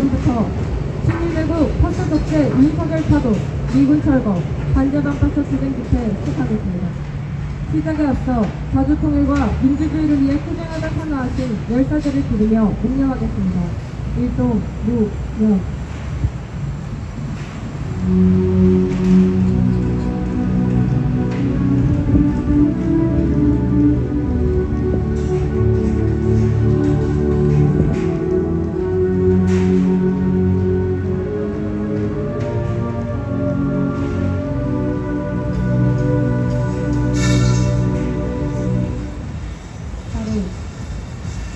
지금부터 친일외국 파쇼 독재 윤석열 파도, 미군 철거, 반제방 파쇼 투쟁 집회 시작하겠습니다. 시작에 앞서 자주통일과 민주주의를 위해 투쟁하다 참여하신 열사들을 기리며 묵념하겠습니다. 일동 묵념.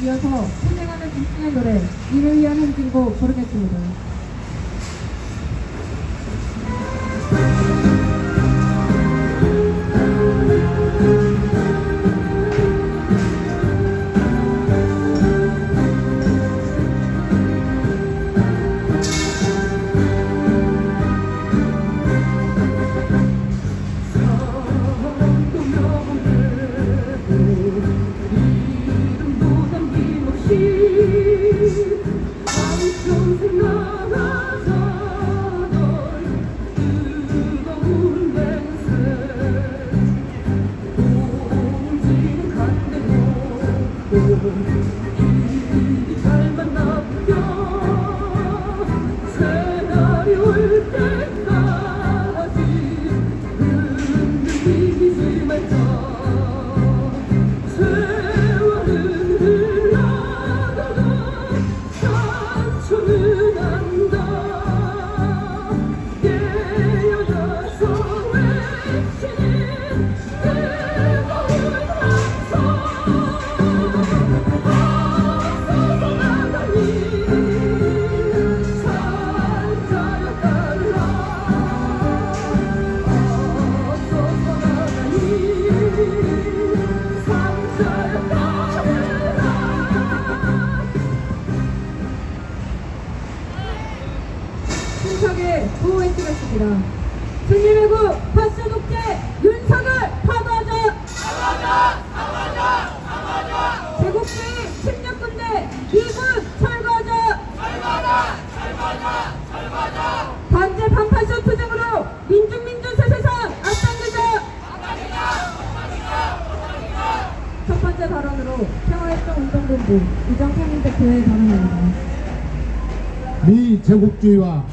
이어서 투쟁하는 국민의 노래 이를 위한 행진곡 부르겠습니다. 힘차게 구호해주겠습니다. 친일외국 파쇼 독재 윤석열 파도하자! 파도하자! 제국주의 침략군대 미군 철거하자! 철거하자! 반제 반파쇼 투쟁으로 민중 새 세상 앞당기자! 첫 번째 발언으로 평화협정운동본부 이정태민 대표의 발언입니다. 미 제국주의와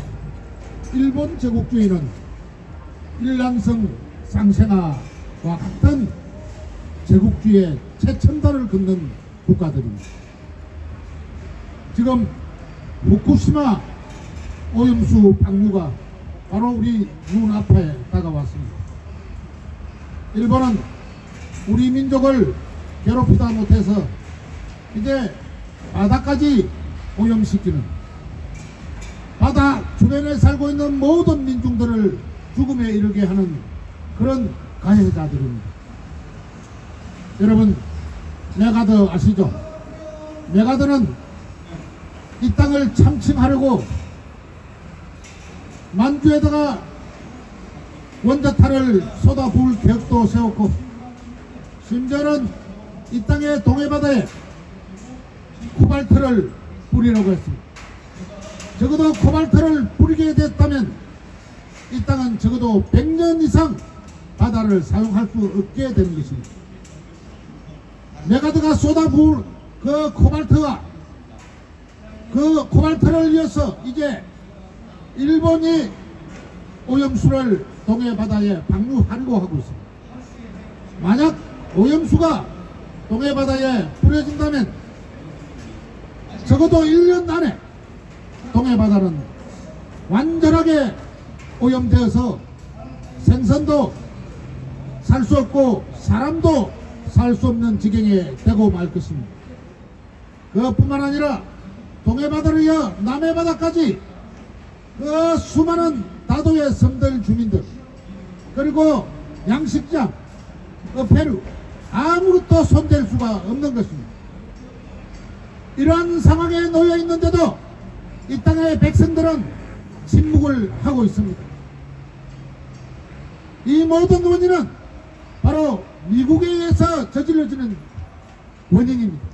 일본 제국주의는 일란성 쌍생아와 같은 제국주의의 최첨단을 긋는 국가들입니다. 지금 후쿠시마 오염수 방류가 바로 우리 눈앞에 다가왔습니다. 일본은 우리 민족을 괴롭히다 못해서 이제 바다까지 오염시키는, 바다 주변에 살고 있는 모든 민중들을 죽음에 이르게 하는 그런 가해자들입니다. 여러분, 메가더 아시죠? 메가더는 이 땅을 참칭하려고 만주에다가 원자탄을 쏟아부을 계획도 세웠고, 심지어는 이 땅의 동해바다에 코발트를 뿌리려고 했습니다. 적어도 코발트를 뿌리게 됐다면 이 땅은 적어도 100년 이상 바다를 사용할 수 없게 되는 것입니다. 메가더가 쏟아부을 그 코발트와 그 코발트를 이어서 이제 일본이 오염수를 동해바다에 방류하려고 하고 있습니다. 만약 오염수가 동해바다에 뿌려진다면 적어도 1년 안에 동해바다는 완전하게 오염되어서 생선도 살 수 없고 사람도 살 수 없는 지경에 되고 말 것입니다. 그것뿐만 아니라 동해바다를 이어 남해바다까지 그 수많은 다도의 섬들 주민들, 그리고 양식장, 페루, 아무것도 손댈 수가 없는 것입니다. 이러한 상황에 놓여 있는데도 이 땅의 백성들은 침묵을 하고 있습니다. 이 모든 원인은 바로 미국에 의해서 저질러지는 원인입니다.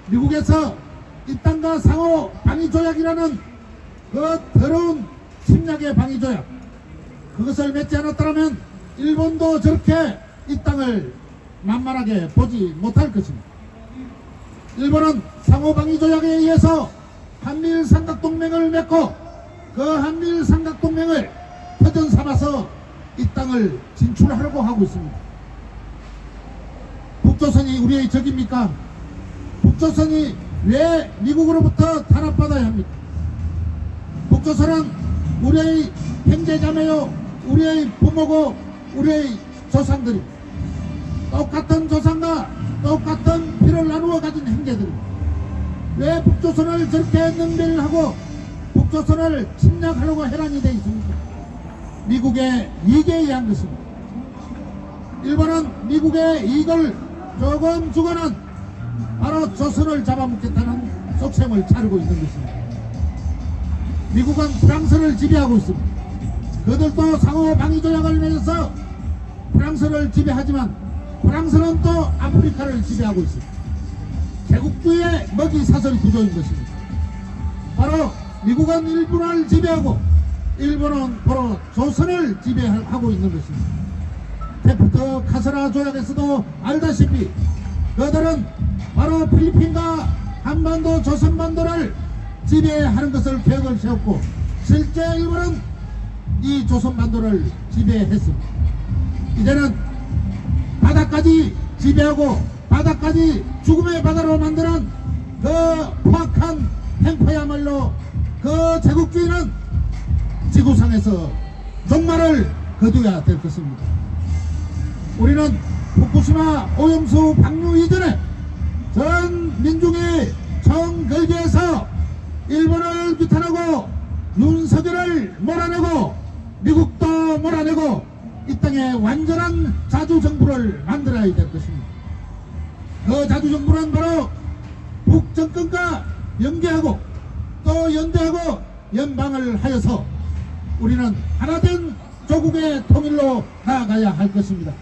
미국에서 이 땅과 상호 방위조약이라는 그 더러운 침략의 방위조약, 그것을 맺지 않았더라면 일본도 저렇게 이 땅을 만만하게 보지 못할 것입니다. 일본은 상호 방위조약에 의해서 한미일 삼각동맹을 맺고 그 한미일 삼각동맹을 터전 삼아서 이 땅을 진출하려고 하고 있습니다. 북조선이 우리의 적입니까? 북조선이 왜 미국으로부터 탄압받아야 합니까? 북조선은 우리의 형제자매요, 우리의 부모고 우리의 조상들입니다. 똑같은 조상과 똑같은 피를 나누어 가진 형제들입니다. 왜 북조선을 저렇게 능멸하고 북조선을 침략하려고 해란이 되어 있습니까? 미국의 이익에 의한 것입니다. 일본은 미국의 이익을 조금 주고는 바로 조선을 잡아먹겠다는 속셈을 차리고 있는 것입니다. 미국은 프랑스를 지배하고 있습니다. 그들도 상호 방위조약을 맺어서 프랑스를 지배하지만 프랑스는 또 아프리카를 지배하고 있습니다. 제국주의의 먹이 사슬 구조인 것입니다. 바로 미국은 일본을 지배하고 일본은 바로 조선을 지배하고 있는 것입니다. 테프트 카스라 조약에서도 알다시피 그들은 바로 필리핀과 한반도 조선반도를 지배하는 것을 계획을 세웠고 실제 일본은 이 조선반도를 지배했습니다. 이제는 바다까지 지배하고 바다까지 죽음의 바다로 만드는 그 포악한 행포야말로 그 제국주의는 지구상에서 종말을 거두어야 될 것입니다. 우리는 후쿠시마 오염수 방류 이전에 전 민중의 총결계에서 일본을 비탄하고 윤석열을 몰아내고 미국도 몰아내고 이 땅에 완전한 자주정부를 만들어야 될 것입니다. 그 자주정부는 바로 북정권과 연계하고 또 연대하고 연방을 하여서 우리는 하나된 조국의 통일로 나아가야 할 것입니다.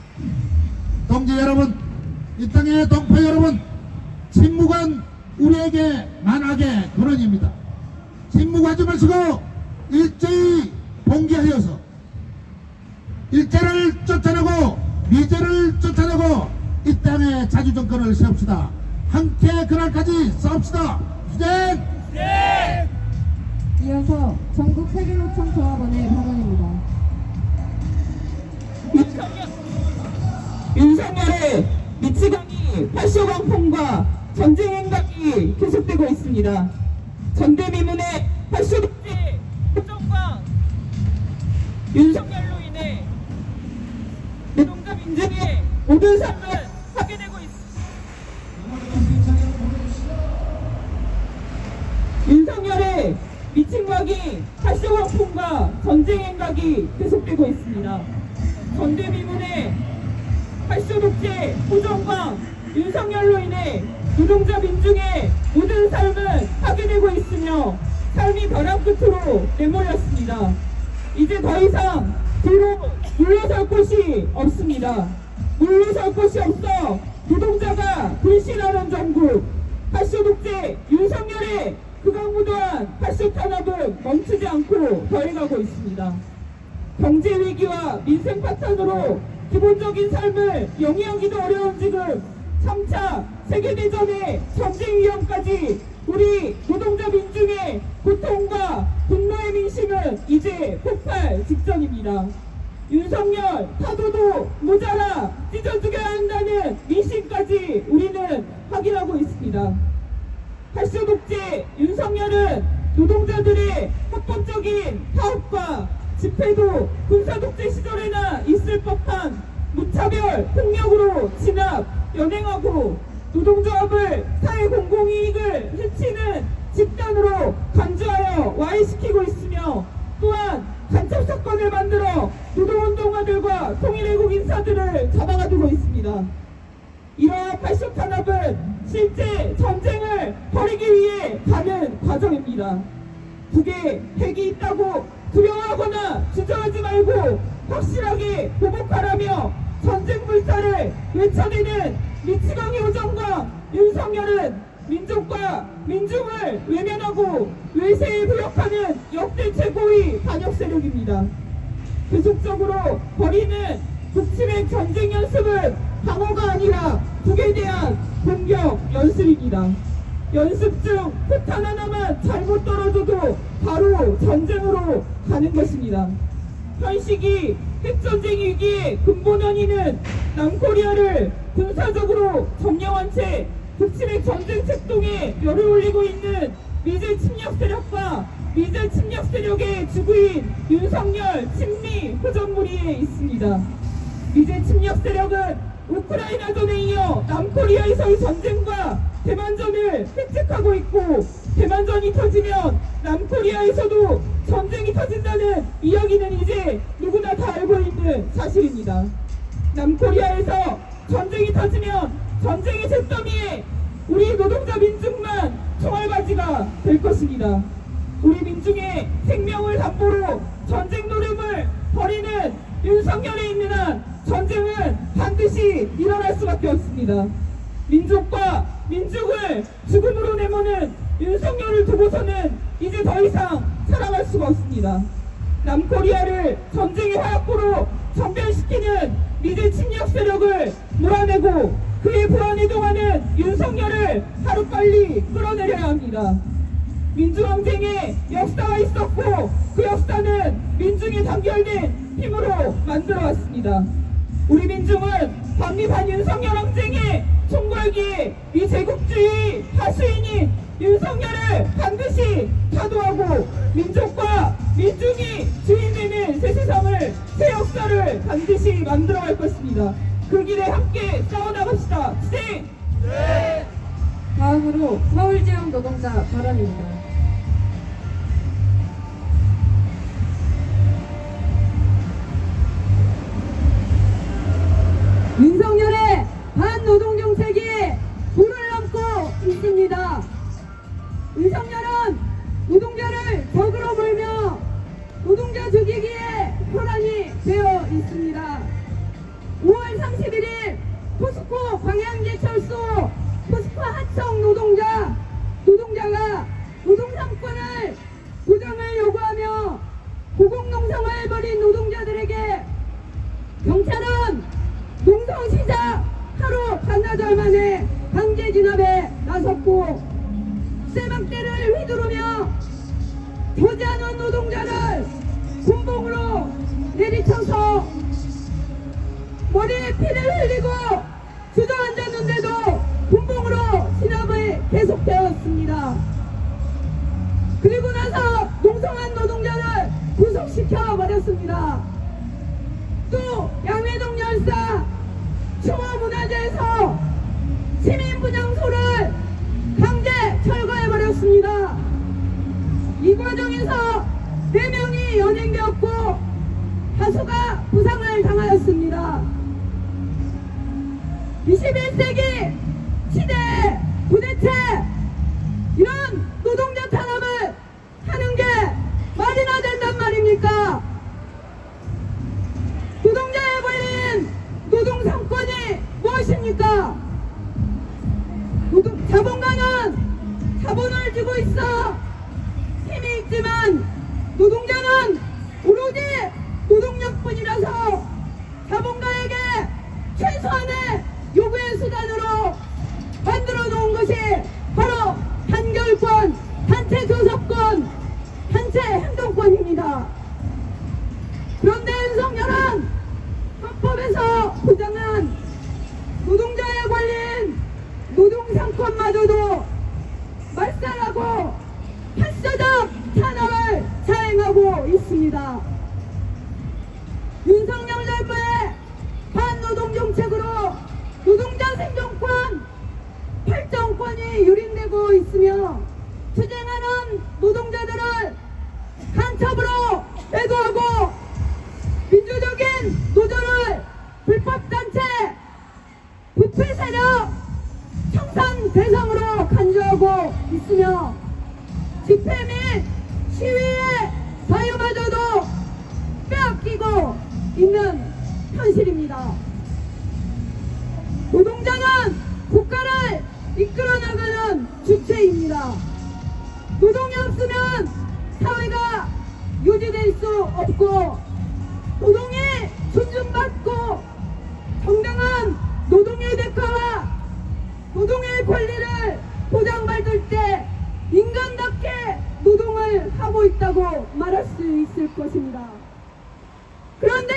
동지 여러분, 이 땅의 동포 여러분, 침묵은 우리에게 만악의 근원입니다. 침묵하지 마시고 일제히 봉기하여서 일제를 쫓아내고 미제를 쫓아내고 이 땅에 자주정권을 세웁시다. 함께 그날까지 싸웁시다. 투쟁! 이어서 전국 세계노총 조합원의 발언입니다. 윤석열의 미치광이 파쇼광풍과 전쟁 행각이 계속되고 있습니다. 전대미문의 파쇼독재 호정과 윤석열로 인해 노동자 민중의 모든 삶을 하게 되고 있습니다. 윤석열의 미친광이 파쇼광풍과 전쟁 행각이 계속되고 있습니다. 전대미문의 파쇼독재 호정과 윤석열로 인해 노동자 민중의 모든 삶을 하게 되고 있으며 삶이 벼랑 끝으로 내몰렸습니다. 이제 더 이상 뒤로 물러설 곳이 없습니다. 물러설 곳이 없어 노동자가 불신하는 정부 파쇼독재 윤석열의 극악무도한 파쇼 탄압은 멈추지 않고 더해가고 있습니다. 경제위기와 민생 파탄으로 기본적인 삶을 영위하기도 어려운 지금 3차 세계대전의 전쟁 위험까지 우리 노동자 민중의 고통과 분노의 민심은 이제 폭발 직전입니다. 윤석열 타도도 모자라 찢어 죽여야 한다는 민심까지 우리는 확인하고 있습니다. 파쇼독재 윤석열은 노동자들의 합법적인 파업과 집회도 군사독재 시절에나 있을 법한 무차별 폭력으로 진압, 연행하고 노동조합을 사회 공공이익을 해치는 집단으로 간주하여 와해시키고 있으며 또한 간첩사건을 만들어 노동운동가들과 통일애국 인사들을 잡아가두고 있습니다. 이러한 파쇼 탄압은 실제 전쟁을 벌이기 위해 가는 과정입니다. 북에 핵이 있다고 두려워하거나 주저하지 말고 확실하게 보복하라며 전쟁 불사를 외쳐대는 미치광이 호정과 윤석열은 민족과 민중을 외면하고 외세에 부역하는 역대 최고의 반역 세력입니다. 계속적으로 벌이는 북침의 전쟁 연습은 방어가 아니라 북에 대한 공격 연습입니다. 연습 중 포탄 하나만 잘못 떨어져도 바로 전쟁으로 가는 것입니다. 현 시기 핵전쟁 위기의 근본 원인은 남코리아를 군사적으로 점령한 채 북침의 전쟁 책동에 열을 올리고 있는 미제 침략 세력과 미제 침략 세력의 주구인 윤석열 친미 후전무리에 있습니다. 미제 침략 세력은 우크라이나전에 이어 남코리아에서의 전쟁과 대만전을 획책하고 있고, 대만전이 터지면 남코리아에서도 전쟁이 터진다는 이야기는 이제 누구나 다 알고 있는 사실입니다. 남코리아에서 전쟁이 터지면 전쟁의 잿더미에 우리 노동자 민중만 총알바지가 될 것입니다. 우리 민중의 생명을 담보로 전쟁 노름을 벌이는 윤석열에 있는 한 전쟁은 반드시 일어날 수밖에 없습니다. 민족과 민중을 죽음으로 내모는 윤석열을 두고서는 이제 더 이상 살아갈 수가 없습니다. 남코리아를 전쟁의 화약고로 전변시키는 미제 침략 세력을 몰아내고 그의 불안에 동하는 윤석열을 하루빨리 끌어내려야 합니다. 민주항쟁의 역사가 있었고 그 역사는 민중이 단결된 힘으로 만들어왔습니다. 우리 민중은 반미반 윤석열 항쟁의 총궐기에 미제국주의 하수인인 윤석열을 반드시 타도하고 민족과 민중이 주인되는 새 세상을, 새 역사를 반드시 만들어갈 것입니다. 그 길에 함께 싸워나갑시다. 투쟁! 네. 다음으로 서울지역 노동자 발언입니다. 윤석열의 반노동정책이 불을 넘고 있습니다. 윤석열은 노동자를 적으로 몰며 노동자 죽이기에 혈안이 되어 있습니다. 5월 31일 포스코 광양제철소 포스코 하청 노동자가 노동상권을 보장을 요구하며 고공농성을 벌인 노동자들에게 경찰은 농성 시작 하루 반나절 만에 강제 진압에 나섰고 쇠막대를 휘두르며 조지않은 노동자를 군복으로 내리쳐서 머리에 피를 흘리고 주저앉았는데도 군복으로 진압이 계속되었습니다. 그리고 나서 농성한 노동자를 구속시켜 버렸습니다. 또 양회동 열사 추모문화재에서 시민분향소를 강제 철거해버렸습니다. 이 과정에서 4명이 연행되었고 다수가 부상을 당하였습니다. 21세기 시대에 도대체 이런 노동자 탄압을 하는 게 말이나 된단 말입니까? 노동자에 걸린 노동상권이 무엇입니까? 자본가는 자본을 쥐고 있어 힘이 있지만 노동자는 오로지 노동력뿐이라서 자본가에게 최소한의 요구의 수단으로 만들어 놓은 것이 바로 단결권, 단체 교섭권, 단체 행동권입니다. 그런데 윤석열은 헌법에서 보장한 노동자에 걸린 노동상권마저도 말살하고 학사적 탄압을 자행하고 있습니다. 윤석열 정부의 반노동정책으로 노동자 생존권, 발전권이 유린되고 있으며 투쟁하는 노동자들을 간첩으로 매도하고 민주적인 노조를 불법단체, 부패세력 청산 대상으로 간주하고 있으며 집회 및 시위의 자유마저도 빼앗기고 있는 현실입니다. 노동자는 국가를 이끌어나가는 주체입니다. 노동이 없으면 사회가 유지될 수 없고 노동이 존중받고 정당한 노동의 대가와 노동의 권리를 보장받을 때 인간답게 노동을 하고 있다고 말할 수 있을 것입니다. 그런데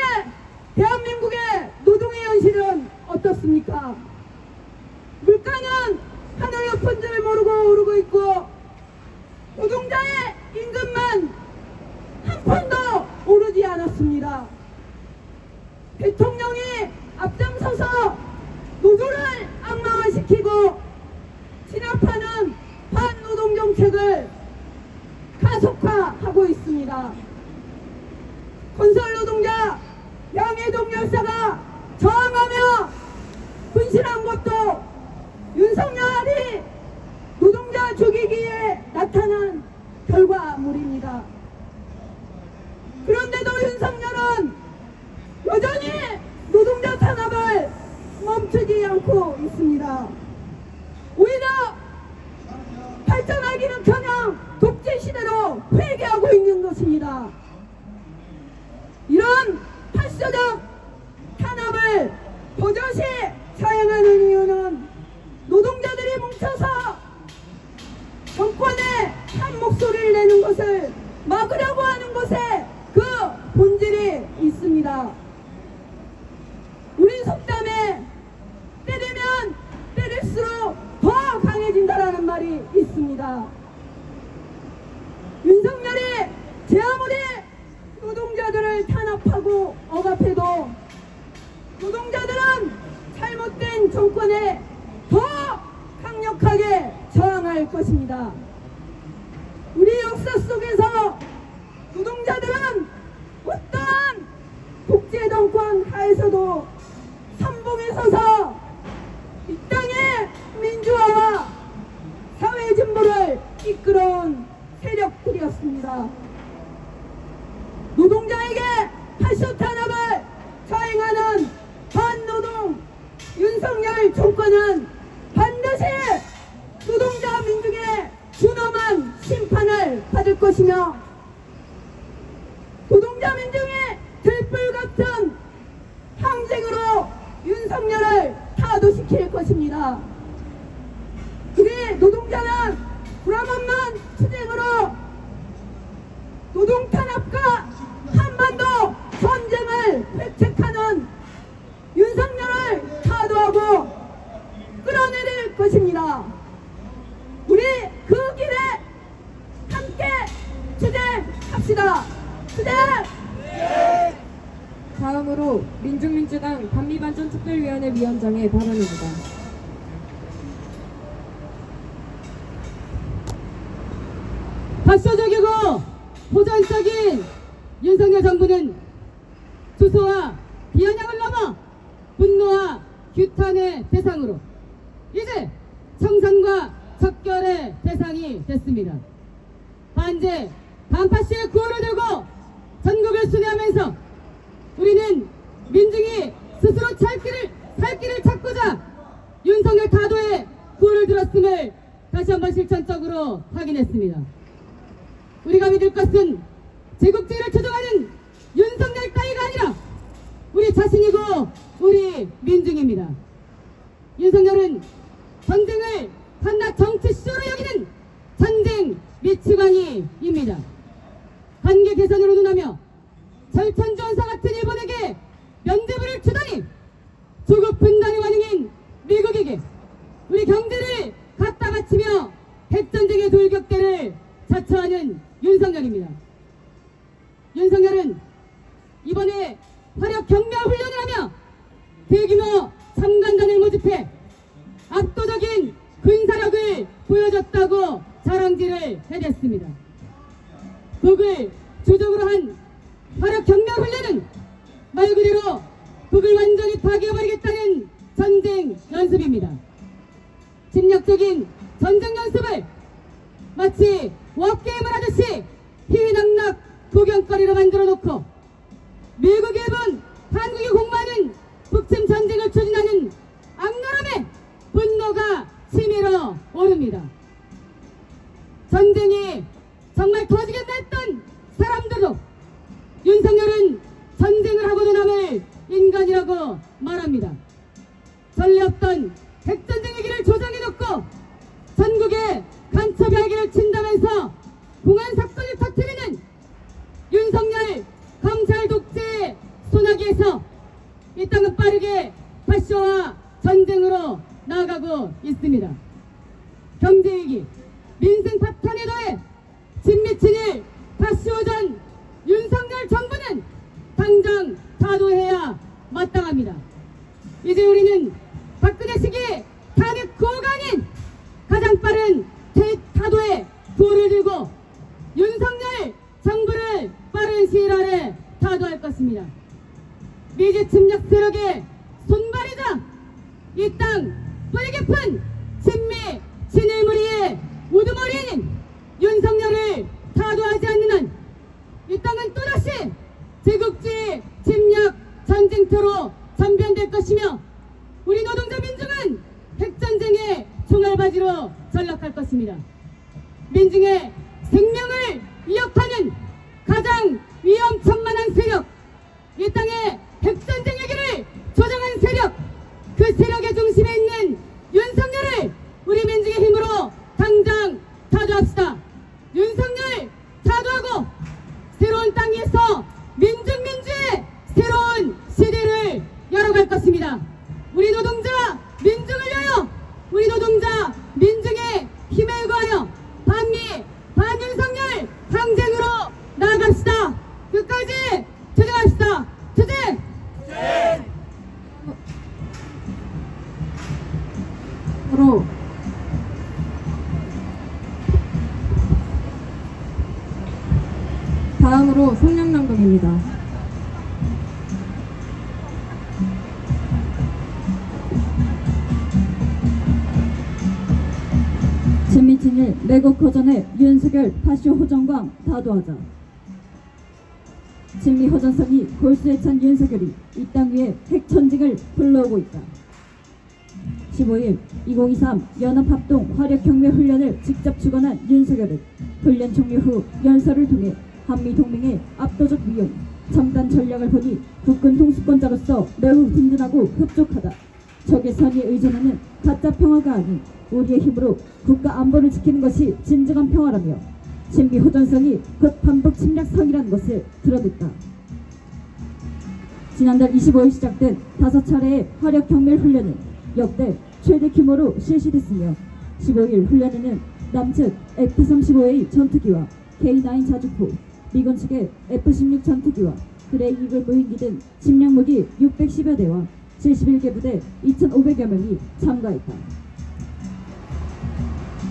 대한민국의 노동의 현실은 어떻습니까? 물가는 하늘 높은 줄 모르고 오르고 있고 노동자의 임금만 한 푼도 오르지 않았습니다. 대통령이 앞장서서 노조를 악마화시키고 진압하는 반노동 정책을 가속화하고 있습니다. 건설 노동자 양해동 열사가 저항하며 분신한 것도 윤석열이 노동자 죽이기에 나타난 결과물입니다. 그런데도 윤석열은 여전히 노동자 탄압을 멈추지 않고 있습니다. 오히려 발전하기는커녕 독재 시대로 회귀하고 있는 것입니다. 이런 팔소적 탄압을 버젓이 사용하는 이유는 노동자들이 뭉쳐서 정권에 한 목소리를 내는 것을 막으려고 하는 것에 그 본질이 있습니다. 우리 속담에 때리면 때릴수록 더 강해진다라는 말이 있습니다. 윤석열이 제 아무리 노동자들을 탄압하고 억압해도 노동자들은 잘못된 정권에 더 강력하게 저항할 것입니다. 우리 역사 속에서 노동자들은 어떠한 독재정권 하에서도 선봉에 서서 이 땅의 민주화와 사회 진보를 이끌어온 세력들이었습니다. 노동자에게 팔소 탄압을 자행하는 반노동 윤석열 정권은 반드시 노동자 민중의 준엄한 심판을 받을 것이며 노동자 민중의 들불 같은 항쟁으로 윤석열을 타도시킬 것입니다. 우리 노동자는 불화만만 투쟁으로 노동 탄압과 한반도 전쟁을 회책하는 윤석열을 타도하고 끌어내릴 것입니다. 우리 그 길에 함께 투쟁합시다. 투쟁! 다음으로 민중민주당 반미반전특별위원회 위원장의 발언입니다. 발표적이고 호전적인 윤석열 정부는 주소와 비아냥을 넘어 분노와 규탄의 대상으로 이제 청산과 척결의 대상이 됐습니다. 반제, 반파시의 구호를 들고 전국을 순회하면서 우리는 민중이 스스로 살 길을 찾고자 윤석열 타도의 구호를 들었음을 다시 한번 실천적으로 확인했습니다. 우리가 믿을 것은 제국주의를 추종하는 윤석열 따위가 아니라 우리 자신이고 우리 민중입니다. 윤석열은 전쟁을 한낱 정치쇼로 여기는 전쟁 미치광이입니다. 관계 개선으로 논하며 절천전사 같은 일본에게 면죄부를 주다니 조국 분단의 완용인 미국에게 우리 경제를 갖다 바치며 핵전쟁의 돌격대를 자처하는 윤석열입니다. 윤석열은 이번에 화력 경매 훈련을 하며 대규모 참관단을 모집해 압도적인 군사력을 보여줬다고 자랑질을 해댔습니다. 북을 주적으로 한 화력 경매 훈련은 말 그대로 북을 완전히 파괴해버리겠다는 전쟁 연습입니다. 침략적인 전쟁 연습을 마치 워게임을 하듯이 희낙낙 구경거리로 만들어 놓고 미국, 일본, 한국이 공모하는 북침 전쟁을 추진하는 악랄함에 분노가 치밀어 공안 사건을 터뜨리는 윤석열 검찰 독재 소나기에서 이 땅은 빠르게 파쇼와 전쟁으로 나아가고 있습니다. 경제위기, 민생 파탄에 더해 진미친일 파쇼전 윤석열 정부는 당장 타도해야 마땅합니다. 이제 우리는 박근혜 시기의 탄핵 구호가 아닌 가장 빠른 타도의 구호를 들고 윤석열 정부를 빠른 시일 안에 타도할 것입니다. 미제 침략 세력의 손발이자 이 땅 뿌리 깊은 친미 친일무리의 우두머리인 윤석열을 타도하지 않는 한 이 땅은 또다시 제국주의 침략 전쟁터로 전변될 것이며 우리 노동자 민중은 핵전쟁의 총알바지로 전락할 것입니다. 민중의 생명을 위협하는 가장 위험천만한 세력, 이 땅의 핵전쟁의 길을 조장한 세력, 그 세력의 중심에 있는 윤석열을 우리 민중의 힘으로 당장 타도합시다. 윤석열 타도하고 새로운 땅 위에서 민주의 새로운 시대를 열어갈 것입니다. 우리 노동자 민중을 위하여, 우리 노동자 민중의 힘에 의거하여 반미 반윤석열 항쟁으로 나아갑시다. 끝까지 투쟁합시다. 투쟁! 으로 다음으로 성명낭독입니다. 진미친일 매국허전에 윤석열 파쇼 호전광 다도하자. 진미 허전성이 골수에 찬 윤석열이 이 땅 위에 핵전쟁을 불러오고 있다. 15일 2023 연합합동 화력경매훈련을 직접 주관한 윤석열은 훈련 종료 후 연설을 통해 한미동맹의 압도적 위험, 첨단 전략을 보니 국군 통수권자로서 매우 든든하고 흡족하다. 적의 선의에 의존하는 가짜 평화가 아닌 우리의 힘으로 국가 안보를 지키는 것이 진정한 평화라며 진미 호전성이 곧 반복 침략성이라는 것을 드러냈다. 지난달 25일 시작된 5차례의 화력 경멸 훈련은 역대 최대 규모로 실시됐으며 15일 훈련에는 남측 F-35A 전투기와 K-9 자주포, 미군 측의 F-16 전투기와 그레이이글 무인기 등 침략무기 610여 대와 71개 부대 2,500여 명이 참가했다.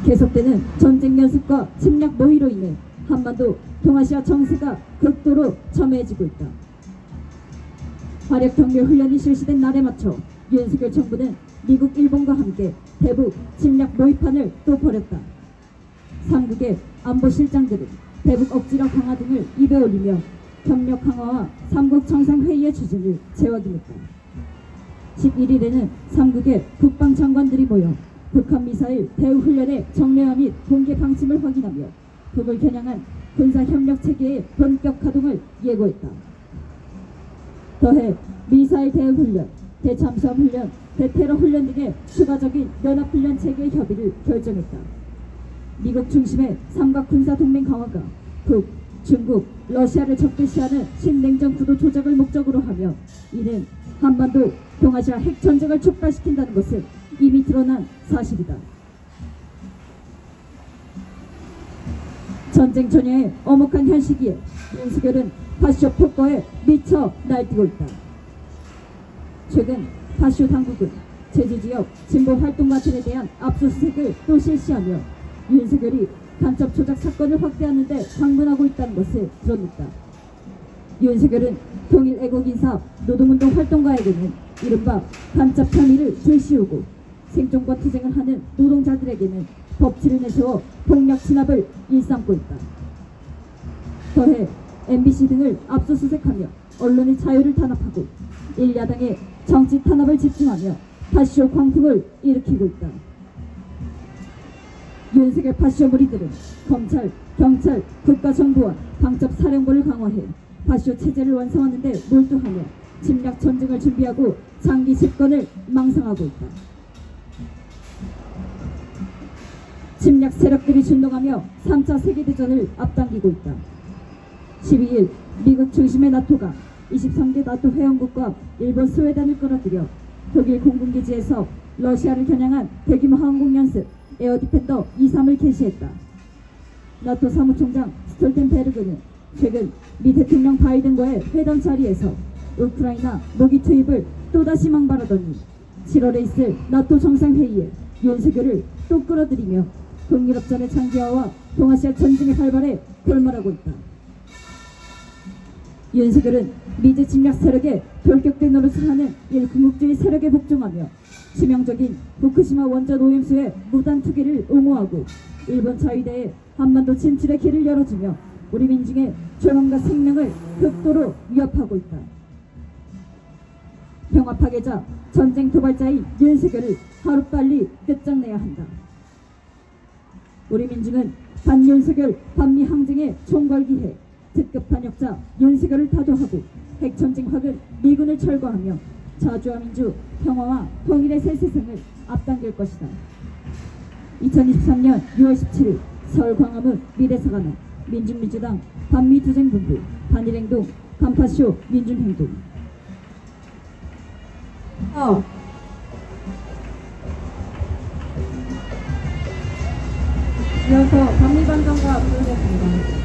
계속되는 전쟁 연습과 침략 모의로 인해 한반도 동아시아 정세가 극도로 첨예해지고 있다. 화력 경멸 훈련이 실시된 날에 맞춰 윤석열 정부는 미국, 일본과 함께 대북 침략 모의판을 또 벌였다. 3국의 안보실장들은 대북 억지력 강화 등을 입에 올리며 협력 강화와 3국 정상회의의 추진을 재확인했다. 11일에는 3국의 국방장관들이 모여 북한 미사일 대응 훈련의 정례화 및 공개 방침을 확인하며 북을 겨냥한 군사협력체계의 본격 가동을 예고했다. 더해 미사일 대응 훈련, 대참수함 훈련, 대테러 훈련 등의 추가적인 연합훈련 체계의 협의를 결정했다. 미국 중심의 삼각 군사동맹 강화가 북, 중국, 러시아를 적대시하는 신냉전 구도 조작을 목적으로 하며 이는 한반도 동아시아 핵전쟁을 촉발시킨다는 것은 이미 드러난 사실이다. 전쟁 전야의 엄혹한 현 시기에 윤석열은 파쇼 폭거에 미쳐 날뛰고 있다. 최근 파쇼 당국은 제주지역 진보 활동가들에 대한 압수수색을 또 실시하며 윤석열이 간첩 조작 사건을 확대하는 데 방문하고 있다는 것을 드러냈다. 윤석열은 통일 애국인사 노동운동 활동가에게는 이른바 간첩 혐의를 들씌우고 생존권 투쟁을 하는 노동자들에게는 법치를 내세워 폭력 진압을 일삼고 있다. 더해 MBC 등을 압수수색하며 언론의 자유를 탄압하고 일야당의 정치 탄압을 집중하며 파쇼 광풍을 일으키고 있다. 윤석열 파쇼 무리들은 검찰, 경찰, 국가정보원, 방첩사령부를 강화해 파쇼 체제를 완성하는 데 몰두하며 침략 전쟁을 준비하고 장기 집권을 망상하고 있다. 침략 세력들이 준동하며 3차 세계대전을 앞당기고 있다. 12일 미국 중심의 나토가 23개 나토 회원국과 일본 스웨덴을 끌어들여 독일 공군기지에서 러시아를 겨냥한 대규모 항공 연습 에어 디펜더 2-3을 개시했다. 나토 사무총장 스톨텐베르그는 최근 미 대통령 바이든과의 회담 자리에서 우크라이나 무기 투입을 또다시 망발하더니 7월에 있을 나토 정상회의에 윤석열을 또 끌어들이며 동유럽전의 장기화와 동아시아 전쟁의 발발에 골몰하고 있다. 윤석열은 미제 침략 세력의 돌격된 노릇을 하는 일궁극주의 세력에 복종하며 치명적인 후쿠시마 원전 오염수의 무단 투기를 옹호하고 일본 자위대의 한반도 진출의 길을 열어주며 우리 민중의 조용과 생명을 극도로 위협하고 있다. 평화 파괴자, 전쟁 도발자인 윤석열을 하루빨리 끝장내야 한다. 우리 민중은 반윤석열 반미 항쟁에 총궐기해 특급 반역자 윤석열을 타도하고 핵전쟁 확은 미군을 철거하며 자주와 민주, 평화와 통일의 새 세상을 앞당길 것이다. 2023년 6월 17일 서울 광화문 미래사관원 민중민주당 반미투쟁본부 반일행동 간파쇼 민중행동. 이어서 반미반정과 부르겠습니다.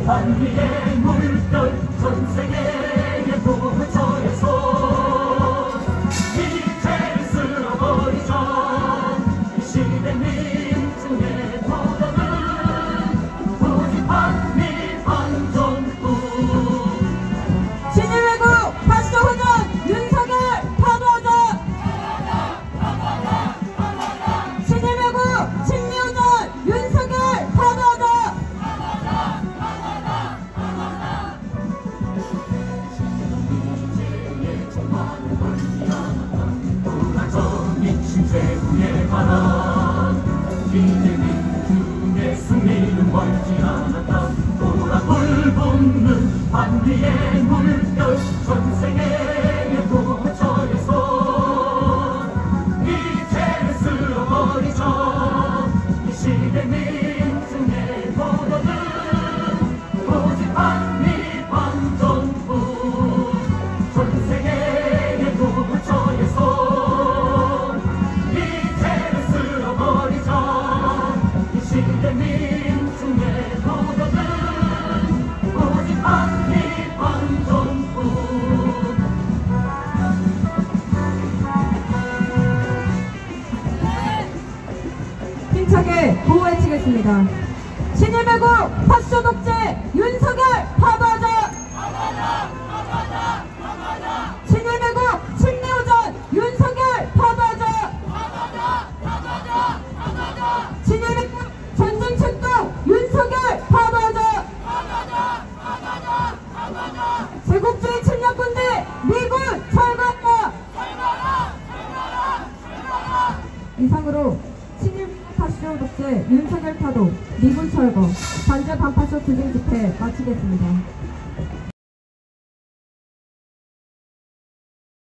반미의 물결 전 세계의 보호처에서 이제를 쓸어버리죠. 이 시대 민중의 포도는 오직 반미 반정부. 친일외국 파쇼훈련 윤석열 파도하자. 친일외국 친미훈련 윤석열 파도하자. 최후의 바람 이제 민중의 승리는 멀지 않았다. 보라불 붓는 반미의 물결 전 세계의 보호처에서 이제는 쓸어버리죠. 이 시대 민중의 포도는 오직 반미 반정부. 전 세계의 보호처에서 민중의 포도는 오직 반미 반정부. 힘차게 구호 외치겠습니다. 친일배국 파쇼 독재 윤석열 파도하자. 친일배국 친미우전 윤석열 파도하자. 친일배국 전쟁 책동 윤석열 파도하자. 제국주의 침략군대 미군 철거하라. 이상으로 친일 파쇼 독재 윤석열 파도 미군 철거 반제 반파쇼 투쟁 집회 마치겠습니다.